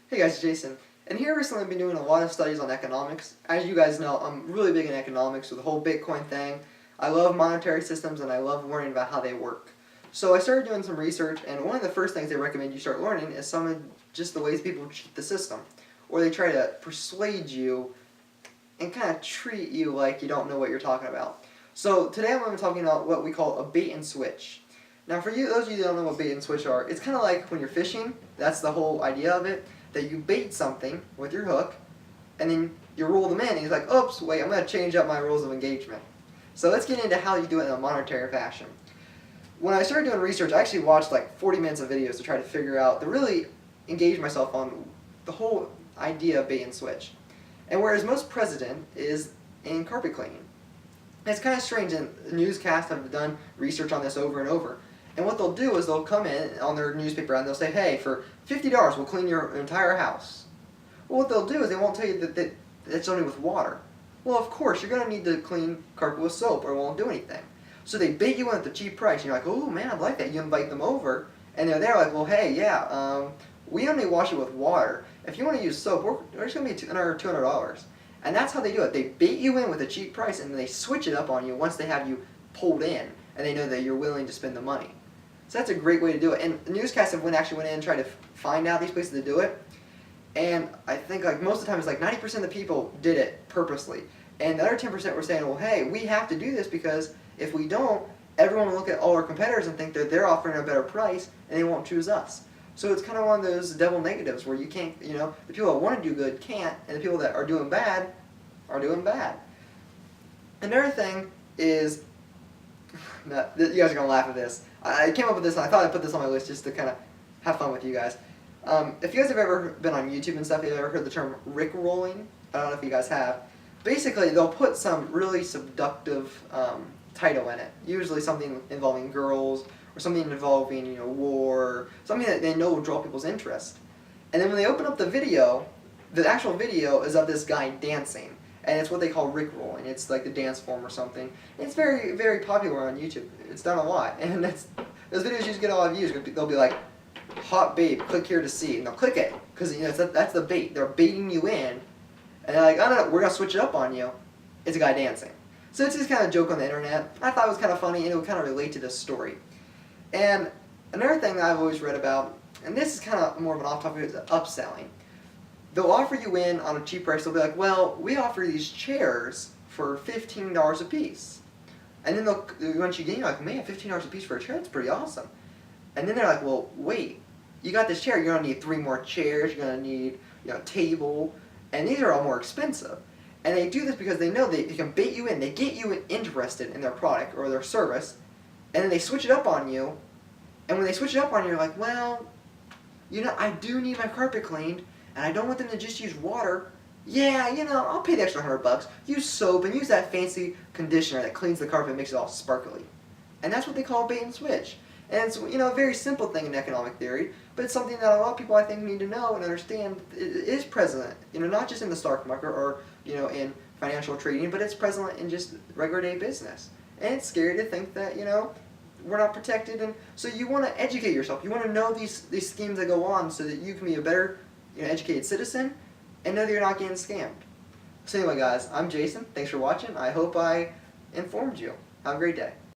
Hey guys, Jason. And here recently I've been doing a lot of studies on economics. As you guys know, I'm really big in economics with the whole Bitcoin thing. I love monetary systems and I love learning about how they work. So I started doing some research, and one of the first things they recommend you start learning is some of just the ways people cheat the system. Or they try to persuade you and kind of treat you like you don't know what you're talking about. So today I'm going to be talking about what we call a bait and switch. Now for you, those of you that don't know what bait and switch are, it's kind of like when you're fishing. That's the whole idea of it. That you bait something with your hook, and then you roll them in, and he's like, oops, wait, I'm going to change up my rules of engagement. So let's get into how you do it in a monetary fashion. When I started doing research, I actually watched like 40 minutes of videos to try to figure out, to really engage myself on the whole idea of bait and switch. And whereas most precedent is in carpet cleaning. It's kind of strange, and newscasts have done research on this over and over. And what they'll do is they'll come in on their newspaper and they'll say, hey, for $50 we'll clean your entire house. Well, what they'll do is they won't tell you that it's only with water. Well, of course, you're going to need to clean carpet with soap or it won't do anything. So they bait you in at the cheap price, and you're like, oh man, I like that. You invite them over, and they're there like, well, hey, yeah, we only wash it with water. If you want to use soap, we're just going to be another $200. And that's how they do it. They bait you in with a cheap price, and they switch it up on you once they have you pulled in, and they know that you're willing to spend the money. So that's a great way to do it. And newscasts actually went in and tried to find out these places to do it. And I think like most of the time it's like 90% of the people did it purposely. And the other 10% were saying, well, hey, we have to do this because if we don't, everyone will look at all our competitors and think that they're offering a better price and they won't choose us. So it's kind of one of those double negatives where you can't, the people that want to do good can't, and the people that are doing bad are doing bad. Another thing is, you guys are going to laugh at this. I came up with this and I thought I'd put this on my list just to kind of have fun with you guys. If you guys have ever been on YouTube and stuff, you've ever heard the term Rickrolling? I don't know if you guys have. Basically, they'll put some really seductive title in it. Usually something involving girls or something involving war, something that they know will draw people's interest. And then when they open up the video, the actual video is of this guy dancing. And it's what they call Rickrolling. It's like the dance form or something. And it's very, very popular on YouTube. It's done a lot. And those videos usually get a lot of views. They'll be like, hot babe, click here to see. And they'll click it. Because that's the bait. They're baiting you in. And they're like, oh no, we're going to switch it up on you. It's a guy dancing. So it's just kind of a joke on the internet. I thought it was kind of funny, and it would kind of relate to this story. And another thing that I've always read about, and this is kind of more of an off-topic, is upselling. They'll offer you in on a cheap price. They'll be like, well, we offer these chairs for $15 a piece. And then once you get in, you're like, man, $15 a piece for a chair, that's pretty awesome. And then they're like, well, wait, you got this chair, you're going to need 3 more chairs, you're going to need a table, and these are all more expensive. And they do this because they know they can bait you in. They get you interested in their product or their service, and then they switch it up on you. And when they switch it up on you, you're like, well, I do need my carpet cleaned, and I don't want them to just use water. Yeah, I'll pay the extra $100. Use soap and use that fancy conditioner that cleans the carpet and makes it all sparkly. And that's what they call bait and switch. And it's a very simple thing in economic theory, but it's something that a lot of people I think need to know and understand. It is present, not just in the stock market or in financial trading, but it's present in just regular day business. And it's scary to think that we're not protected, and so you want to educate yourself. You want to know these schemes that go on so that you can be a better educated citizen and know that you're not getting scammed. So anyway guys, I'm Jason. Thanks for watching. I hope I informed you. Have a great day.